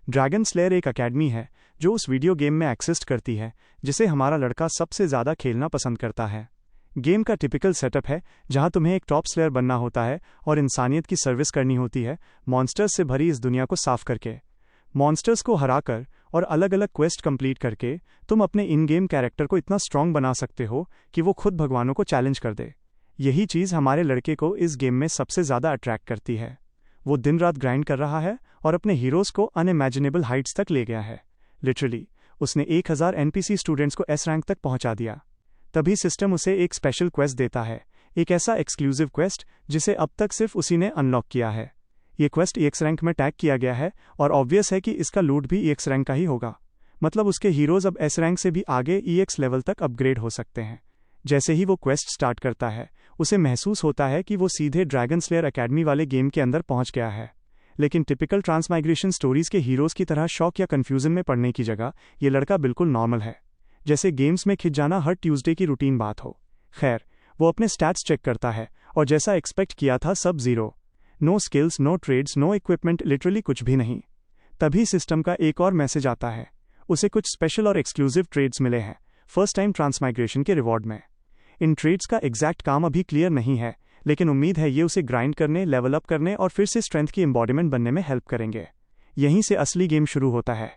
Dragon slayer एक academy है जो उस वीडियो गेम में एक्सिस्ट करती है जिसे हमारा लड़का सबसे ज़्यादा खेलना पसंद करता है। गेम का टिपिकल सेटअप है जहां तुम्हें एक टॉप स्लेयर बनना होता है और इंसानियत की सर्विस करनी होती है, मॉन्स्टर्स से भरी इस दुनिया को साफ करके। मॉन्स्टर्स को हराकर और अलग अलग क्वेस्ट कंप्लीट करके तुम अपने इन गेम कैरेक्टर को इतना स्ट्रांग बना सकते हो कि वो खुद भगवानों को चैलेंज कर दे। यही चीज़ हमारे लड़के को इस गेम में सबसे ज़्यादा अट्रैक्ट करती है। वो दिन रात ग्राइंड कर रहा है और अपने हीरोज़ को अनइमेजिनेबल हाइट्स तक ले गया है। लिटरली उसने 1000 एनपीसी स्टूडेंट्स को एस रैंक तक पहुंचा दिया। तभी सिस्टम उसे एक स्पेशल क्वेस्ट देता है, एक ऐसा एक्सक्लूसिव क्वेस्ट जिसे अब तक सिर्फ उसी ने अनलॉक किया है। ये क्वेस्ट EX रैंक में टैग किया गया है और ऑब्वियस है कि इसका लूट भी EX रैंक का ही होगा। मतलब उसके हीरोज़ अब S रैंक से भी आगे EX लेवल तक अपग्रेड हो सकते हैं। जैसे ही वो क्वेस्ट स्टार्ट करता है उसे महसूस होता है कि वो सीधे ड्रैगन स्लेयर अकेडमी वाले गेम के अंदर पहुंच गया है। लेकिन टिपिकल ट्रांसमाइग्रेशन स्टोरीज के हीरोज़ की तरह शॉक या कन्फ्यूजन में पड़ने की जगह ये लड़का बिल्कुल नॉर्मल है, जैसे गेम्स में खिंच जाना हर ट्यूसडे की रूटीन बात हो। खैर, वो अपने स्टैट्स चेक करता है और जैसा एक्सपेक्ट किया था सब ज़ीरो। No skills, no trades, no equipment, literally कुछ भी नहीं। तभी सिस्टम का एक और मैसेज आता है। उसे कुछ स्पेशल और एक्सक्लूसिव ट्रेड्स मिले हैं फर्स्ट टाइम ट्रांसमाइग्रेशन के रिवॉर्ड में। इन ट्रेड्स का एग्जैक्ट काम अभी क्लियर नहीं है, लेकिन उम्मीद है ये उसे ग्राइंड करने, लेवल अप करने और फिर से स्ट्रेंथ की एम्बॉडीमेंट बनने में हेल्प करेंगे। यहीं से असली गेम शुरू होता है।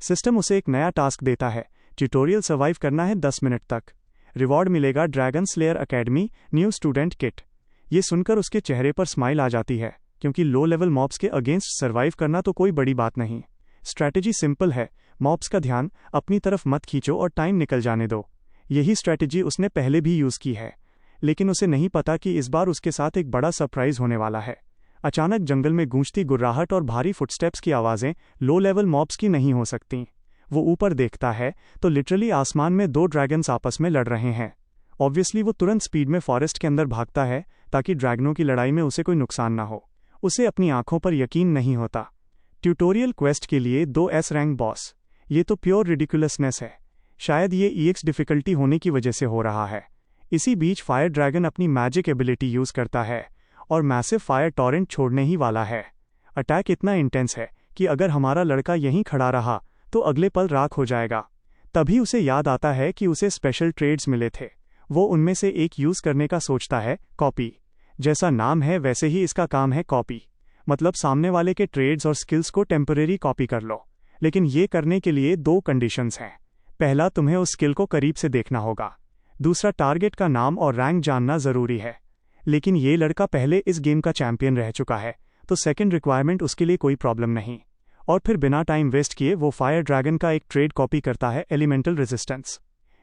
सिस्टम उसे एक नया टास्क देता है, ट्यूटोरियल सर्वाइव करना है 10 मिनट तक। रिवॉर्ड मिलेगा dragon slayer academy new student kit. ये सुनकर उसके चेहरे पर स्माइल आ जाती है, क्योंकि लो लेवल मॉब्स के अगेंस्ट सर्वाइव करना तो कोई बड़ी बात नहीं। स्ट्रैटेजी सिंपल है, मॉब्स का ध्यान अपनी तरफ मत खींचो और टाइम निकल जाने दो। यही स्ट्रैटेजी उसने पहले भी यूज़ की है, लेकिन उसे नहीं पता कि इस बार उसके साथ एक बड़ा सरप्राइज होने वाला है। अचानक जंगल में गूंजती गुर्राहट और भारी फुटस्टेप्स की आवाज़ें लो लेवल मॉब्स की नहीं हो सकती। वो ऊपर देखता है तो लिटरली आसमान में 2 ड्रैगन्स आपस में लड़ रहे हैं। ऑब्वियसली वो तुरंत स्पीड में फॉरेस्ट के अंदर भागता है ताकि ड्रैगनों की लड़ाई में उसे कोई नुकसान ना हो। उसे अपनी आंखों पर यकीन नहीं होता। ट्यूटोरियल क्वेस्ट के लिए 2 S रैंक बॉस, ये तो प्योर रिडिकुलसनेस है। शायद ये EX डिफ़िकल्टी होने की वजह से हो रहा है। इसी बीच फायर ड्रैगन अपनी मैजिक एबिलिटी यूज़ करता है और मैसिव फायर टॉरेंट छोड़ने ही वाला है। अटैक इतना इंटेंस है कि अगर हमारा लड़का यहीं खड़ा रहा तो अगले पल राख हो जाएगा। तभी उसे याद आता है कि उसे स्पेशल ट्रेड्स मिले थे। वो उनमें से एक यूज़ करने का सोचता है, कॉपी। जैसा नाम है वैसे ही इसका काम है, कॉपी। मतलब सामने वाले के ट्रेड्स और स्किल्स को टेम्परेरी कॉपी कर लो। लेकिन ये करने के लिए 2 कंडीशंस हैं। पहला, तुम्हें उस स्किल को करीब से देखना होगा। दूसरा, टारगेट का नाम और रैंक जानना ज़रूरी है। लेकिन ये लड़का पहले इस गेम का चैंपियन रह चुका है, तो सेकंड रिक्वायरमेंट उसके लिए कोई प्रॉब्लम नहीं। और फिर बिना टाइम वेस्ट किए वो फायर ड्रैगन का एक ट्रेड कॉपी करता है, एलिमेंटल रेजिस्टेंस।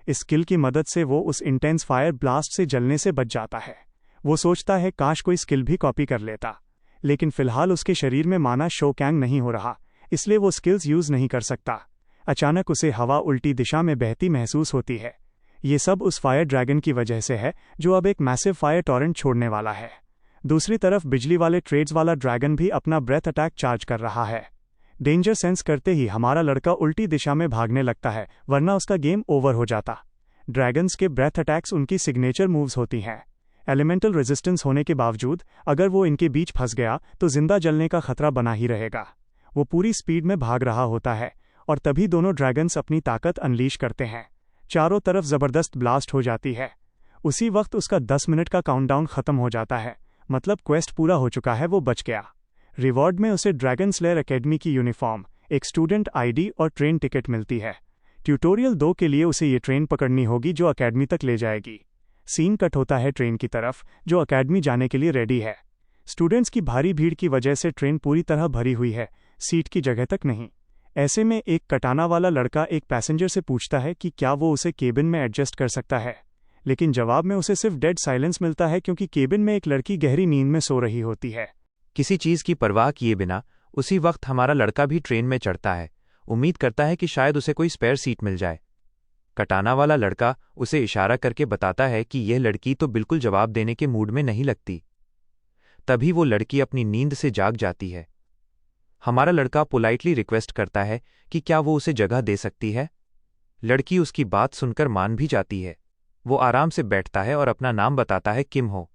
इस स्किल की मदद से वो उस इंटेंस फायर ब्लास्ट से जलने से बच जाता है। वो सोचता है काश कोई स्किल भी कॉपी कर लेता, लेकिन फिलहाल उसके शरीर में माना शोकैंग नहीं हो रहा, इसलिए वो स्किल्स यूज़ नहीं कर सकता। अचानक उसे हवा उल्टी दिशा में बहती महसूस होती है। ये सब उस फायर ड्रैगन की वजह से है जो अब एक मैसिव फायर टॉरेंट छोड़ने वाला है। दूसरी तरफ बिजली वाले ट्रेड्स वाला ड्रैगन भी अपना ब्रेथ अटैक चार्ज कर रहा है। डेंजर सेंस करते ही हमारा लड़का उल्टी दिशा में भागने लगता है, वरना उसका गेम ओवर हो जाता। ड्रैगन्स के ब्रेथ अटैक्स उनकी सिग्नेचर मूव्स होती हैं। एलिमेंटल रेजिस्टेंस होने के बावजूद अगर वो इनके बीच फंस गया तो जिंदा जलने का खतरा बना ही रहेगा। वो पूरी स्पीड में भाग रहा होता है और तभी दोनों ड्रैगन्स अपनी ताकत अनलीश करते हैं। चारों तरफ जबरदस्त ब्लास्ट हो जाती है। उसी वक्त उसका 10 मिनट का काउंटडाउन खत्म हो जाता है। मतलब क्वेस्ट पूरा हो चुका है, वो बच गया। रिवॉर्ड में उसे ड्रैगन स्लेयर अकेडमी की यूनिफॉर्म, एक स्टूडेंट ID और ट्रेन टिकट मिलती है। ट्यूटोरियल 2 के लिए उसे ये ट्रेन पकड़नी होगी जो अकेडमी तक ले जाएगी। सीन कट होता है ट्रेन की तरफ जो अकेडमी जाने के लिए रेडी है। स्टूडेंट्स की भारी भीड़ की वजह से ट्रेन पूरी तरह भरी हुई है, सीट की जगह तक नहीं। ऐसे में एक कटाना वाला लड़का एक पैसेंजर से पूछता है कि क्या वो उसे केबिन में एडजस्ट कर सकता है, लेकिन जवाब में उसे सिर्फ डेड साइलेंस मिलता है, क्योंकि केबिन में एक लड़की गहरी नींद में सो रही होती है। किसी चीज़ की परवाह किए बिना उसी वक्त हमारा लड़का भी ट्रेन में चढ़ता है। उम्मीद करता है कि शायद उसे कोई स्पेयर सीट मिल जाए। कटाना वाला लड़का उसे इशारा करके बताता है कि यह लड़की तो बिल्कुल जवाब देने के मूड में नहीं लगती। तभी वो लड़की अपनी नींद से जाग जाती है। हमारा लड़का पोलाइटली रिक्वेस्ट करता है कि क्या वो उसे जगह दे सकती है। लड़की उसकी बात सुनकर मान भी जाती है। वो आराम से बैठता है और अपना नाम बताता है, किम हो।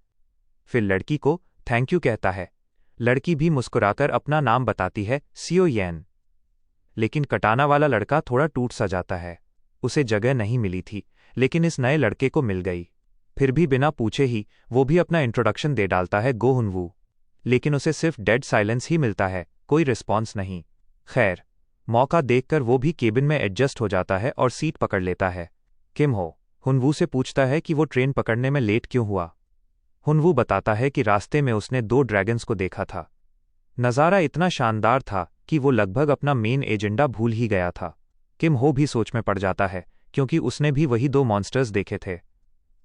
फिर लड़की को थैंक यू कहता है। लड़की भी मुस्कुराकर अपना नाम बताती है, सियो येन। लेकिन कटाना वाला लड़का थोड़ा टूट सा जाता है। उसे जगह नहीं मिली थी, लेकिन इस नए लड़के को मिल गई। फिर भी बिना पूछे ही वो भी अपना इंट्रोडक्शन दे डालता है, गो हुनवू। लेकिन उसे सिर्फ डेड साइलेंस ही मिलता है, कोई रिस्पॉन्स नहीं। खैर, मौका देखकर वो भी केबिन में एडजस्ट हो जाता है और सीट पकड़ लेता है। किम हो हुनवू से पूछता है कि वो ट्रेन पकड़ने में लेट क्यों हुआ। हुनवू बताता है कि रास्ते में उसने 2 ड्रैगन्स को देखा था। नज़ारा इतना शानदार था कि वो लगभग अपना मेन एजेंडा भूल ही गया था। किम हो भी सोच में पड़ जाता है, क्योंकि उसने भी वही 2 मॉन्स्टर्स देखे थे।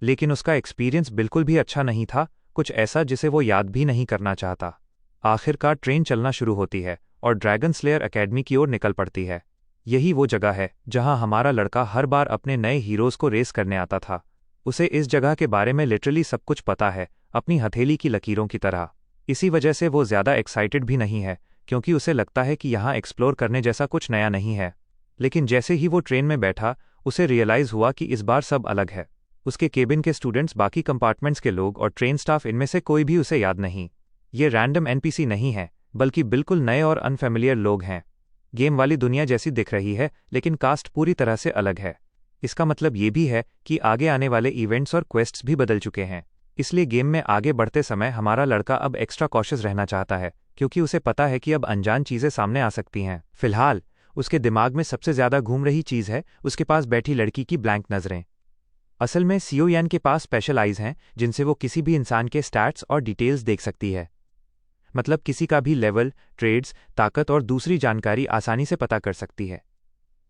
लेकिन उसका एक्सपीरियंस बिल्कुल भी अच्छा नहीं था, कुछ ऐसा जिसे वो याद भी नहीं करना चाहता। आखिरकार ट्रेन चलना शुरू होती है और ड्रैगन स्लेयर एकेडमी की ओर निकल पड़ती है। यही वो जगह है जहां हमारा लड़का हर बार अपने नए हीरोज को रेस करने आता था। उसे इस जगह के बारे में लिटरली सब कुछ पता है, अपनी हथेली की लकीरों की तरह। इसी वजह से वो ज़्यादा एक्साइटेड भी नहीं है, क्योंकि उसे लगता है कि यहाँ एक्सप्लोर करने जैसा कुछ नया नहीं है। लेकिन जैसे ही वो ट्रेन में बैठा, उसे रियलाइज़ हुआ कि इस बार सब अलग है। उसके केबिन के स्टूडेंट्स, बाकी कंपार्टमेंट्स के लोग और ट्रेन स्टाफ, इनमें से कोई भी उसे याद नहीं। ये रैंडम एनपीसी नहीं है, बल्कि बिल्कुल नए और अनफेमिलियर लोग हैं। गेम वाली दुनिया जैसी दिख रही है, लेकिन कास्ट पूरी तरह से अलग है। इसका मतलब ये भी है कि आगे आने वाले इवेंट्स और क्वेस्ट्स भी बदल चुके हैं। इसलिए गेम में आगे बढ़ते समय हमारा लड़का अब एक्स्ट्रा कॉशियस रहना चाहता है, क्योंकि उसे पता है कि अब अनजान चीज़ें सामने आ सकती हैं। फिलहाल उसके दिमाग में सबसे ज़्यादा घूम रही चीज़ है उसके पास बैठी लड़की की ब्लैंक नज़रें। असल में सीओ यान के पास स्पेशल आइज़ हैं, जिनसे वो किसी भी इंसान के स्टैट्स और डिटेल्स देख सकती है। मतलब किसी का भी लेवल, ट्रेड्स, ताकत और दूसरी जानकारी आसानी से पता कर सकती है।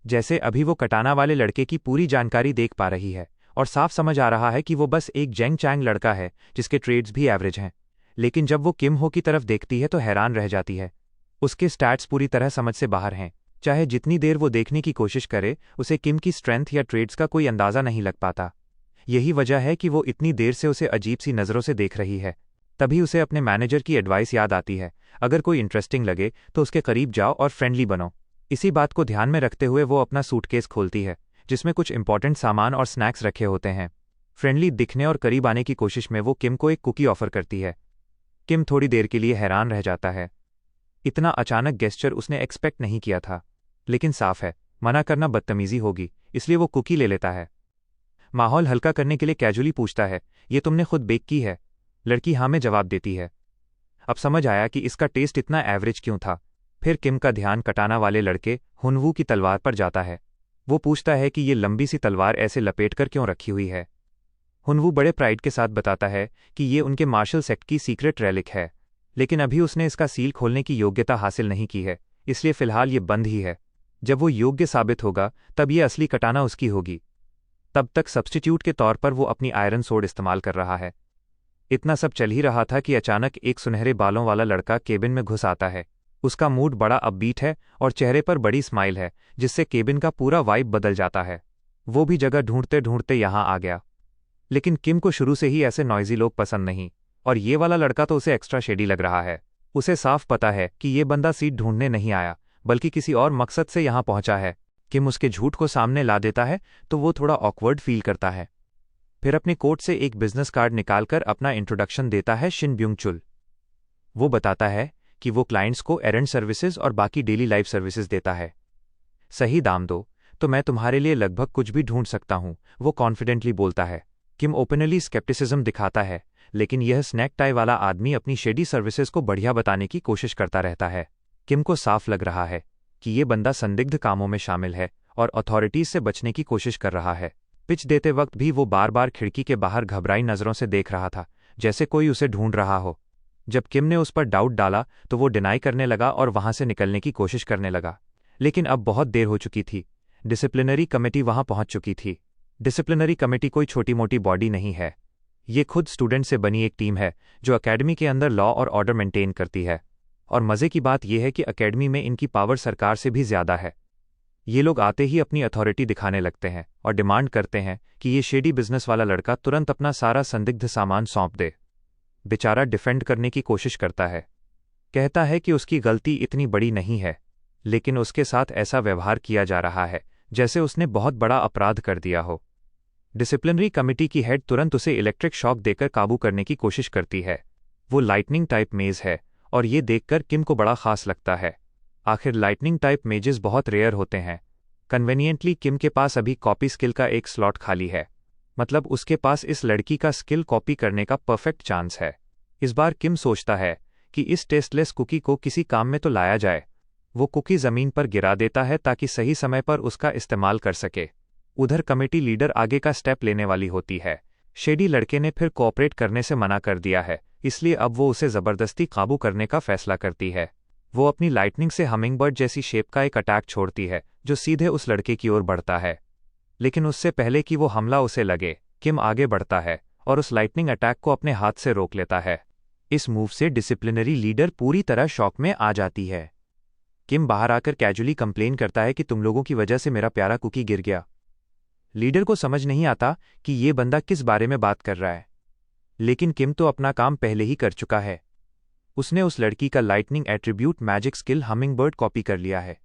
जैसे अभी वो कटाना वाले लड़के की पूरी जानकारी देख पा रही है और साफ समझ आ रहा है कि वो बस एक जेंग चैंग लड़का है जिसके ट्रेड्स भी एवरेज हैं। लेकिन जब वो किम हो की तरफ देखती है तो हैरान रह जाती है। उसके स्टैट्स पूरी तरह समझ से बाहर हैं। चाहे जितनी देर वो देखने की कोशिश करे, उसे किम की स्ट्रेंथ या ट्रेड्स का कोई अंदाज़ा नहीं लग पाता। यही वजह है कि वो इतनी देर से उसे अजीब सी नज़रों से देख रही है। तभी उसे अपने मैनेजर की एडवाइस याद आती है, अगर कोई इंटरेस्टिंग लगे तो उसके करीब जाओ और फ्रेंडली बनो। इसी बात को ध्यान में रखते हुए वो अपना सूटकेस खोलती है, जिसमें कुछ इंपॉर्टेंट सामान और स्नैक्स रखे होते हैं। फ्रेंडली दिखने और करीब आने की कोशिश में वो किम को एक कुकी ऑफर करती है। किम थोड़ी देर के लिए हैरान रह जाता है। इतना अचानक गेस्चर उसने एक्सपेक्ट नहीं किया था, लेकिन साफ है मना करना बदतमीजी होगी, इसलिए वो कुकी ले लेता है। माहौल हल्का करने के लिए कैजुअली पूछता है, ये तुमने खुद बेक की है? लड़की हाँ में जवाब देती है। अब समझ आया कि इसका टेस्ट इतना एवरेज क्यों था। फिर किम का ध्यान कटाना वाले लड़के हुनवू की तलवार पर जाता है। वो पूछता है कि ये लंबी सी तलवार ऐसे लपेटकर क्यों रखी हुई है। हुनवू बड़े प्राइड के साथ बताता है कि ये उनके मार्शल सेक्ट की सीक्रेट रेलिक है, लेकिन अभी उसने इसका सील खोलने की योग्यता हासिल नहीं की है, इसलिए फिलहाल ये बंद ही है। जब वो योग्य साबित होगा तब ये असली कटाना उसकी होगी। तब तक सब्स्टिट्यूट के तौर पर वो अपनी आयरन सोर्ड इस्तेमाल कर रहा है। इतना सब चल ही रहा था कि अचानक एक सुनहरे बालों वाला लड़का केबिन में घुस आता है। उसका मूड बड़ा अपबीट है और चेहरे पर बड़ी स्माइल है, जिससे केबिन का पूरा वाइब बदल जाता है। वो भी जगह ढूंढते ढूंढते यहाँ आ गया। लेकिन किम को शुरू से ही ऐसे नॉइजी लोग पसंद नहीं, और ये वाला लड़का तो उसे एक्स्ट्रा शेडी लग रहा है। उसे साफ पता है कि ये बंदा सीट ढूंढने नहीं आया, बल्कि किसी और मकसद से यहाँ पहुंचा है। किम उसके झूठ को सामने ला देता है तो वो थोड़ा ऑकवर्ड फील करता है। फिर अपने कोट से एक बिजनेस कार्ड निकालकर अपना इंट्रोडक्शन देता है शिन ब्यूंग चुल। वो बताता है कि वो क्लाइंट्स को एरेंड सर्विसेज और बाकी डेली लाइफ सर्विसेज देता है। सही दाम दो तो मैं तुम्हारे लिए लगभग कुछ भी ढूंढ सकता हूँ, वो कॉन्फिडेंटली बोलता है। किम ओपनली स्केप्टिसिज्म दिखाता है, लेकिन यह स्नैक टाई वाला आदमी अपनी शेडी सर्विसेज को बढ़िया बताने की कोशिश करता रहता है। किम को साफ लग रहा है कि ये बंदा संदिग्ध कामों में शामिल है और अथॉरिटीज से बचने की कोशिश कर रहा है। पिच देते वक्त भी वो बार बार खिड़की के बाहर घबराई नज़रों से देख रहा था, जैसे कोई उसे ढूंढ रहा हो। जब किम ने उस पर डाउट डाला तो वो डिनाई करने लगा और वहां से निकलने की कोशिश करने लगा। लेकिन अब बहुत देर हो चुकी थी। डिसिप्लिनरी कमेटी वहां पहुंच चुकी थी। डिसिप्लिनरी कमेटी कोई छोटी मोटी बॉडी नहीं है। ये खुद स्टूडेंट से बनी एक टीम है जो एकेडमी के अंदर लॉ और ऑर्डर मेंटेन करती है। और मज़े की बात यह है कि एकेडमी में इनकी पावर सरकार से भी ज़्यादा है। ये लोग आते ही अपनी अथॉरिटी दिखाने लगते हैं और डिमांड करते हैं कि ये शेडी बिजनेस वाला लड़का तुरंत अपना सारा संदिग्ध सामान सौंप दे। बेचारा डिफेंड करने की कोशिश करता है, कहता है कि उसकी गलती इतनी बड़ी नहीं है, लेकिन उसके साथ ऐसा व्यवहार किया जा रहा है जैसे उसने बहुत बड़ा अपराध कर दिया हो। डिसिप्लिनरी कमेटी की हेड तुरंत उसे इलेक्ट्रिक शॉक देकर काबू करने की कोशिश करती है। वो लाइटनिंग टाइप मेज़ है और ये देखकर किम को बड़ा खास लगता है। आखिर लाइटनिंग टाइप मेजेस बहुत रेयर होते हैं। कन्वीनियंटली किम के पास अभी कॉपी स्किल का एक स्लॉट खाली है, मतलब उसके पास इस लड़की का स्किल कॉपी करने का परफेक्ट चांस है। इस बार किम सोचता है कि इस टेस्टलेस कुकी को किसी काम में तो लाया जाए। वो कुकी जमीन पर गिरा देता है ताकि सही समय पर उसका इस्तेमाल कर सके। उधर कमेटी लीडर आगे का स्टेप लेने वाली होती है। शेडी लड़के ने फिर कोऑपरेट करने से मना कर दिया है, इसलिए अब वो उसे जबरदस्ती काबू करने का फैसला करती है। वो अपनी लाइटनिंग से हमिंगबर्ड जैसी शेप का एक अटैक छोड़ती है जो सीधे उस लड़के की ओर बढ़ता है। लेकिन उससे पहले कि वो हमला उसे लगे, किम आगे बढ़ता है और उस लाइटनिंग अटैक को अपने हाथ से रोक लेता है। इस मूव से डिसिप्लिनरी लीडर पूरी तरह शॉक में आ जाती है। किम बाहर आकर कैजुअली कंप्लेन करता है कि तुम लोगों की वजह से मेरा प्यारा कुकी गिर गया। लीडर को समझ नहीं आता कि ये बंदा किस बारे में बात कर रहा है, लेकिन किम तो अपना काम पहले ही कर चुका है। उसने उस लड़की का lightning attribute magic skill hummingbird copy कर लिया है।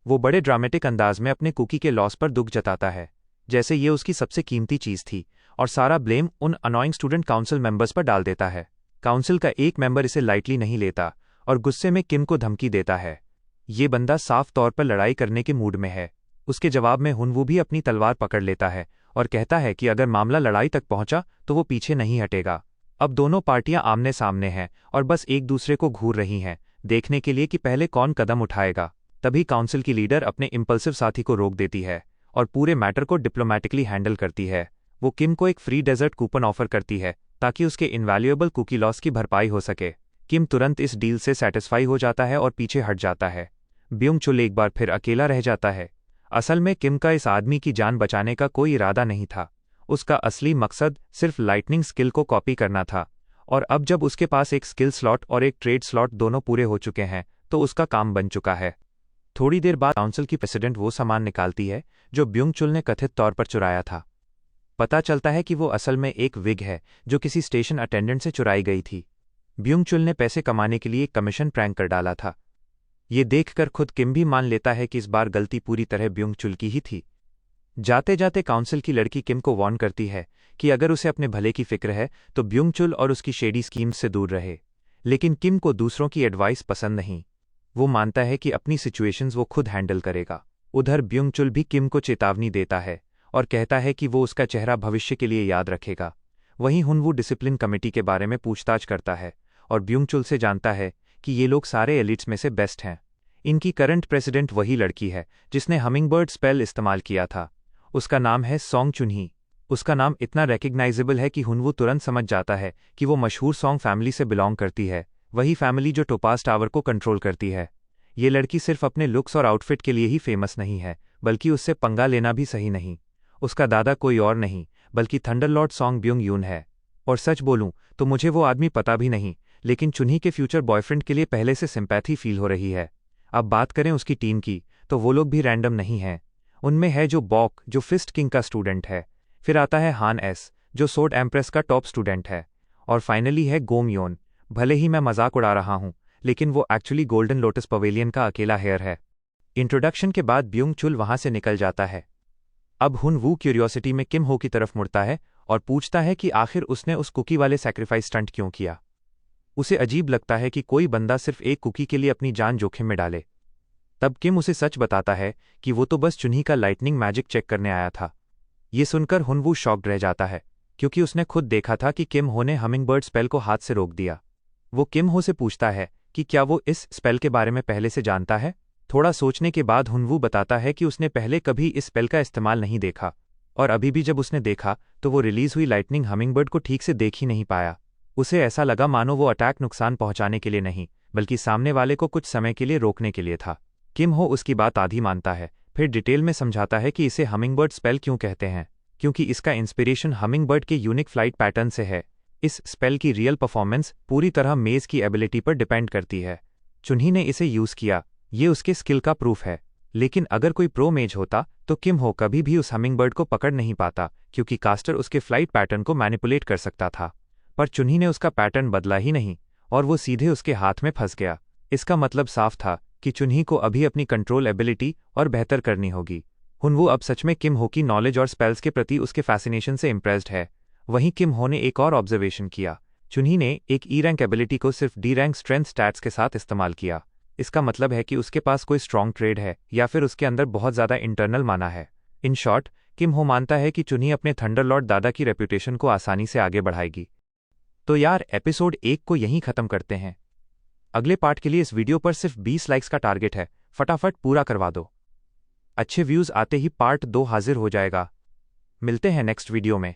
वो बड़े ड्रामेटिक अंदाज में अपने कुकी के लॉस पर दुख जताता है, जैसे ये उसकी सबसे कीमती चीज़ थी, और सारा ब्लेम उन अनोइंग स्टूडेंट काउंसिल मेंबर्स पर डाल देता है। काउंसिल का एक मेंबर इसे लाइटली नहीं लेता और गुस्से में किम को धमकी देता है। ये बंदा साफ तौर पर लड़ाई करने के मूड में है। उसके जवाब में हुनवू भी अपनी तलवार पकड़ लेता है और कहता है कि अगर मामला लड़ाई तक पहुंचा तो वो पीछे नहीं हटेगा। अब दोनों पार्टियां आमने सामने हैं और बस एक दूसरे को घूर रही हैं, देखने के लिए कि पहले कौन कदम उठाएगा। तभी काउंसिल की लीडर अपने इम्पल्सिव साथी को रोक देती है और पूरे मैटर को डिप्लोमैटिकली हैंडल करती है। वो किम को एक फ्री डेजर्ट कूपन ऑफर करती है ताकि उसके इनवैल्यूएबल कुकी लॉस की भरपाई हो सके। किम तुरंत इस डील से सेटिस्फाई हो जाता है और पीछे हट जाता है। ब्यूंग चुल एक बार फिर अकेला रह जाता है। असल में किम का इस आदमी की जान बचाने का कोई इरादा नहीं था। उसका असली मकसद सिर्फ लाइटनिंग स्किल को कॉपी करना था, और अब जब उसके पास एक स्किल स्लॉट और एक ट्रेड स्लॉट दोनों पूरे हो चुके हैं तो उसका काम बन चुका है। थोड़ी देर बाद काउंसिल की प्रेसिडेंट वो सामान निकालती है जो ब्यूंग चुल ने कथित तौर पर चुराया था। पता चलता है कि वो असल में एक विग है जो किसी स्टेशन अटेंडेंट से चुराई गई थी। ब्यूंग चुल ने पैसे कमाने के लिए एक कमीशन प्रैंक कर डाला था। ये देखकर खुद किम भी मान लेता है कि इस बार गलती पूरी तरह ब्यूंग चुल की ही थी। जाते जाते काउंसिल की लड़की किम को वार्न करती है कि अगर उसे अपने भले की फिक्र है तो ब्यूंग चुल और उसकी शेडी स्कीम्स से दूर रहे। लेकिन किम को दूसरों की एडवाइस पसंद नहीं। वो मानता है कि अपनी सिचुएशंस वो खुद हैंडल करेगा। उधर ब्यूंग चुल भी किम को चेतावनी देता है और कहता है कि वो उसका चेहरा भविष्य के लिए याद रखेगा। वहीं हुनवू डिसिप्लिन कमेटी के बारे में पूछताछ करता है और ब्यूंग चुल से जानता है कि ये लोग सारे एलिट्स में से बेस्ट हैं। इनकी करंट प्रेसिडेंट वही लड़की है जिसने हमिंगबर्ड स्पेल इस्तेमाल किया था। उसका नाम है सोंग चुन्ही। उसका नाम इतना रिकग्नाइजेबल है कि हुनवू तुरंत समझ जाता है कि वो मशहूर सोंग फैमिली से बिलोंग करती है, वही फैमिली जो टोपाज टावर को कंट्रोल करती है। ये लड़की सिर्फ अपने लुक्स और आउटफिट के लिए ही फेमस नहीं है, बल्कि उससे पंगा लेना भी सही नहीं। उसका दादा कोई और नहीं बल्कि थंडरलॉर्ड सोंग ब्यूंग यून है। और सच बोलूं तो मुझे वो आदमी पता भी नहीं, लेकिन चुन्ही के फ्यूचर बॉयफ्रेंड के लिए पहले से सिंपैथी फील हो रही है। अब बात करें उसकी टीम की तो वो लोग भी रैंडम नहीं हैं। उनमें है जो बॉक, जो फिस्ट किंग का स्टूडेंट है, फिर आता है हान एस, जो सोर्ड एम्प्रेस का टॉप स्टूडेंट है, और फाइनली है गोम योन। भले ही मैं मजाक उड़ा रहा हूं, लेकिन वो एक्चुअली गोल्डन लोटस पवेलियन का अकेला हेयर है। इंट्रोडक्शन के बाद ब्यूंग चुल वहां से निकल जाता है। अब हुनवू क्यूरियोसिटी में किम हो की तरफ मुड़ता है और पूछता है कि आखिर उसने उस कुकी वाले सैक्रिफाइस स्टंट क्यों किया। उसे अजीब लगता है कि कोई बंदा सिर्फ एक कुकी के लिए अपनी जान जोखिम में डाले। तब किम उसे सच बताता है कि वो तो बस चुन्ही का लाइटनिंग मैजिक चेक करने आया था। ये सुनकर हुनवू शॉक्ड रह जाता है, क्योंकि उसने खुद देखा था कि किम हो ने हमिंगबर्ड स्पेल को हाथ से रोक दिया। वो किम हो से पूछता है कि क्या वो इस स्पेल के बारे में पहले से जानता है। थोड़ा सोचने के बाद हुनवू बताता है कि उसने पहले कभी इस स्पेल का इस्तेमाल नहीं देखा, और अभी भी जब उसने देखा तो वो रिलीज हुई लाइटनिंग हमिंगबर्ड को ठीक से देख ही नहीं पाया। उसे ऐसा लगा मानो वो अटैक नुकसान पहुंचाने के लिए नहीं, बल्कि सामने वाले को कुछ समय के लिए रोकने के लिए था। किम हो उसकी बात आधी मानता है, फिर डिटेल में समझाता है कि इसे हमिंगबर्ड स्पेल क्यों कहते हैं, क्योंकि इसका इंस्पिरेशन हमिंगबर्ड के यूनिक फ्लाइट पैटर्न से है। इस स्पेल की रियल परफॉर्मेंस पूरी तरह मेज की एबिलिटी पर डिपेंड करती है। चुन्ही ने इसे यूज किया, ये उसके स्किल का प्रूफ है। लेकिन अगर कोई प्रो मेज होता तो किम हो कभी भी उस हमिंगबर्ड को पकड़ नहीं पाता, क्योंकि कास्टर उसके फ्लाइट पैटर्न को मैनिपुलेट कर सकता था। पर चुन्ही ने उसका पैटर्न बदला ही नहीं और वो सीधे उसके हाथ में फंस गया। इसका मतलब साफ था कि चुन्ही को अभी अपनी कंट्रोल एबिलिटी और बेहतर करनी होगी। हुनवू अब सच में किम हो की नॉलेज और स्पेल्स के प्रति उसके फैसिनेशन से इम्प्रेस्ड है। वहीं किम हो ने एक और ऑब्जर्वेशन किया, चुन्ही ने एक ई रैंक एबिलिटी को सिर्फ डी रैंक स्ट्रेंथ स्टैट्स के साथ इस्तेमाल किया। इसका मतलब है कि उसके पास कोई स्ट्रॉन्ग ट्रेड है या फिर उसके अंदर बहुत ज़्यादा इंटरनल माना है। इन शॉर्ट, किम हो मानता है कि चुन्ही अपने थंडरलॉर्ड दादा की रेपुटेशन को आसानी से आगे बढ़ाएगी। तो यार, एपिसोड 1 को यहीं ख़त्म करते हैं। अगले पार्ट के लिए इस वीडियो पर सिर्फ 20 लाइक्स का टारगेट है, फटाफट पूरा करवा दो। अच्छे व्यूज़ आते ही पार्ट 2 हाजिर हो जाएगा। मिलते हैं नेक्स्ट वीडियो में।